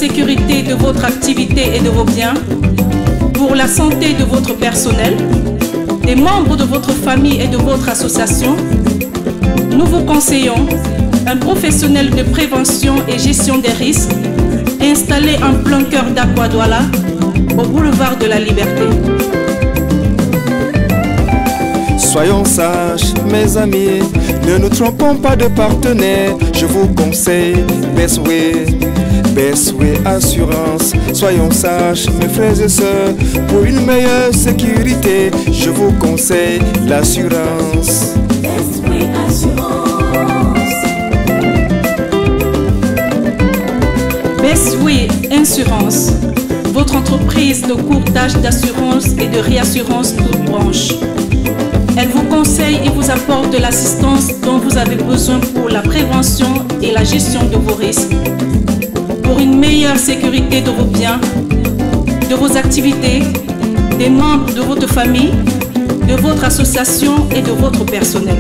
Sécurité de votre activité et de vos biens, pour la santé de votre personnel, des membres de votre famille et de votre association, nous vous conseillons un professionnel de prévention et gestion des risques installé en plein cœur d'Akwa-Douala, au boulevard de la Liberté. Soyons sages, mes amis, ne nous trompons pas de partenaire. Je vous conseille Bestway Assurance. Soyons sages, mes frères et sœurs, pour une meilleure sécurité. Je vous conseille l'assurance. Bestway Assurance. Bestway Assurance, votre entreprise de courtage d'assurance et de réassurance toute branche. Elle vous conseille et vous apporte de l'assistance dont vous avez besoin pour la prévention et la gestion de vos risques, pour une meilleure sécurité de vos biens, de vos activités, des membres de votre famille, de votre association et de votre personnel.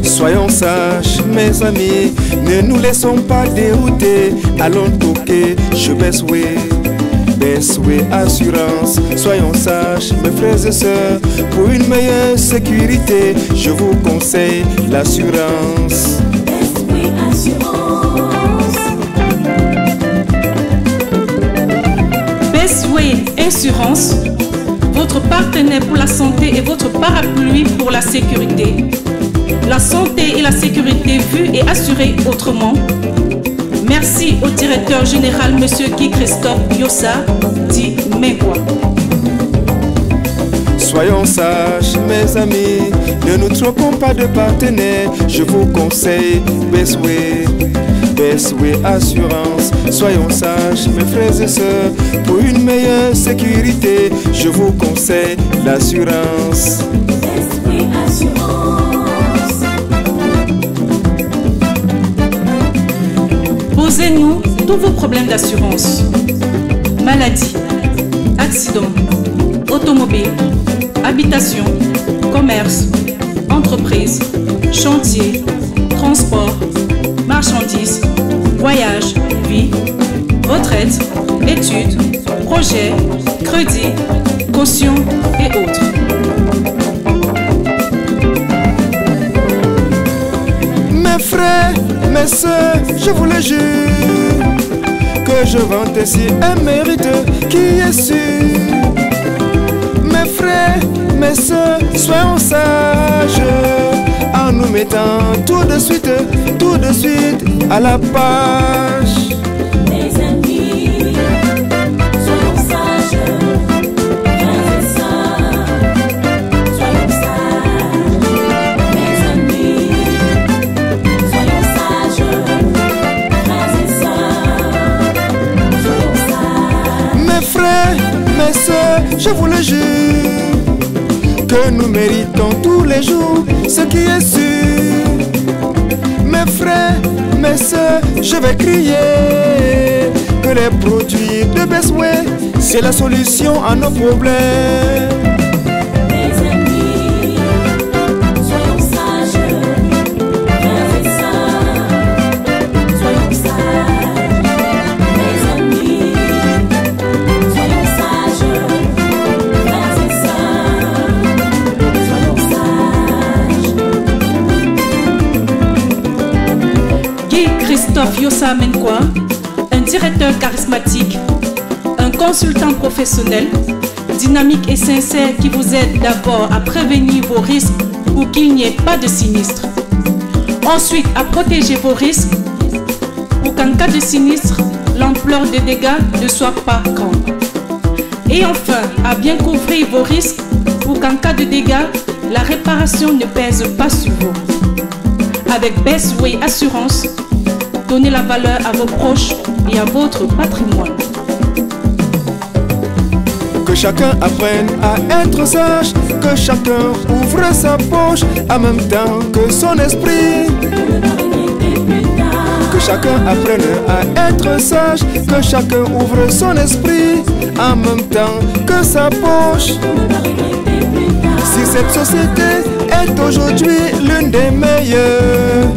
Soyons sages, mes amis, ne nous laissons pas dérouter. Allons toquer chez Bestway Assurance. Soyons sages, mes frères et sœurs, pour une meilleure sécurité. Je vous conseille l'assurance. Bestway Assurance. Bestway Assurance, votre partenaire pour la santé et votre parapluie pour la sécurité. La santé et la sécurité vue et assurée autrement. Merci au directeur général, M. Guy Christophe Yossa, dit Megwa. Soyons sages, mes amis, ne nous trompons pas de partenaire. Je vous conseille Bestway Assurance. Soyons sages, mes frères et sœurs, pour une meilleure sécurité. Je vous conseille l'assurance. Bestway Assurance. Posez-nous tous vos problèmes d'assurance. Maladie, accident, automobile, habitation, commerce, entreprise, chantier, transport, marchandises, voyage, vie, retraite, études, projets, crédit, caution et autres. Mes frères, mes sœurs, je vous le jure, que je vante ici un mérite qui est sûr. Mes frères, mes sœurs, soyons sages, en nous mettant tout de suite à la page. Mes amis, soyons sages, frères et sœurs, soyons sages. Mes amis, soyons sages, frères et sœurs, soyons sages. Mes frères, mes sœurs, je vous le jure, que nous méritons tous les jours ce qui est sûr. Mes frères, mes sœurs, je vais crier que les produits de Bestway, c'est la solution à nos problèmes. Mes amis, soyons sages, frères et sœurs, soyons sages. Mes amis, soyons sages, frères et sœurs, soyons sages. Guy Christophe Yossa Menkwa, un directeur charismatique, un consultant professionnel, dynamique et sincère qui vous aide d'abord à prévenir vos risques pour qu'il n'y ait pas de sinistre. Ensuite, à protéger vos risques pour qu'en cas de sinistre, l'ampleur des dégâts ne soit pas grande. Et enfin, à bien couvrir vos risques pour qu'en cas de dégâts, la réparation ne pèse pas sur vous. Avec Bestway Assurance, donnez la valeur à vos proches et à votre patrimoine. Que chacun apprenne à être sage, que chacun ouvre sa poche en même temps que son esprit. Que chacun apprenne à être sage, que chacun ouvre son esprit en même temps que sa poche. Si cette société est aujourd'hui l'une des meilleures,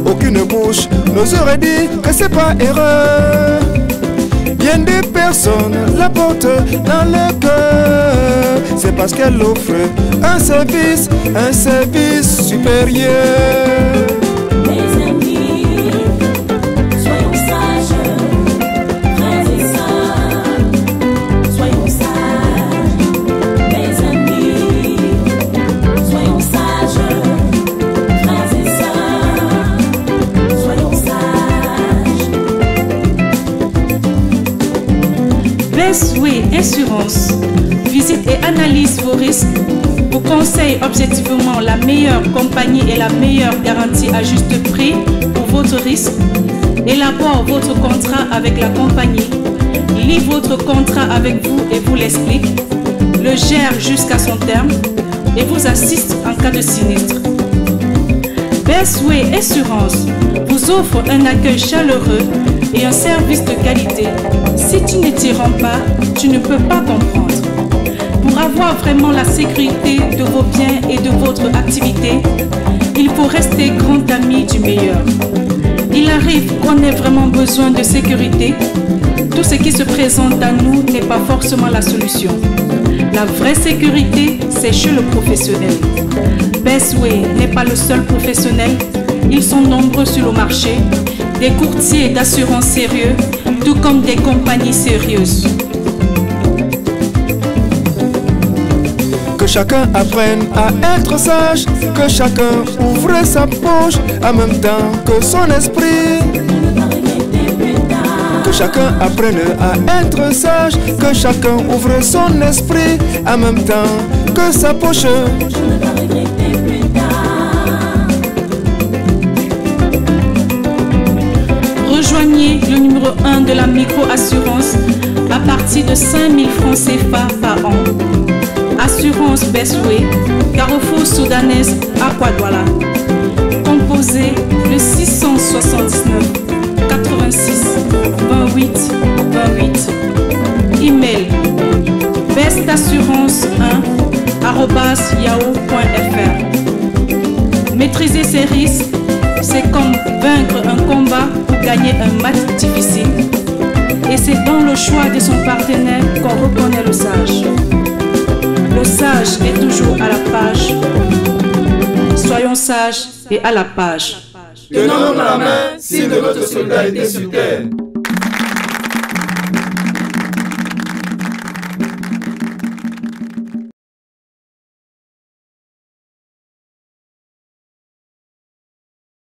aucune bouche n'oserait dire que c'est pas erreur. Bien des personnes la portent dans le cœur, c'est parce qu'elle offre un service supérieur. Mes amis, soyons sages, frères et sœurs, soyons sages. Mes amis, soyons sages, frères et sœurs, soyons sages. Best Way Assurance visite et analyse vos risques, vous conseille objectivement la meilleure compagnie et la meilleure garantie à juste prix pour votre risque, élabore votre contrat avec la compagnie, lit votre contrat avec vous et vous l'explique, le gère jusqu'à son terme et vous assiste en cas de sinistre. Best Way Assurance vous offre un accueil chaleureux et un service de qualité. Si tu ne t'y rends pas, tu ne peux pas comprendre. Pour avoir vraiment la sécurité de vos biens et de votre activité, il faut rester grand ami du meilleur. Il arrive qu'on ait vraiment besoin de sécurité. Tout ce qui se présente à nous n'est pas forcément la solution. La vraie sécurité, c'est chez le professionnel. Best Way n'est pas le seul professionnel. Ils sont nombreux sur le marché, des courtiers d'assurance sérieux, tout comme des compagnies sérieuses. Que chacun apprenne à être sage, que chacun ouvre sa poche en même temps que son esprit. Que chacun apprenne à être sage, que chacun ouvre son esprit en même temps que sa poche. Rejoignez le numéro 1 de la micro-assurance à partir de 5 000 francs CFA par an. Assurance Best Way, Carrefour Soudanaise à Kouadouala. Composez le 679 86 28 28. Email bestassurance1@yahoo.fr. Maîtriser ses risques, c'est comme vaincre un combat ou gagner un match difficile. Et c'est dans le choix de son partenaire qu'on reconnaît le sage. Le sage est toujours à la page. Soyons sages et à la page. Tenons la main, signe de notre solidarité sur terre.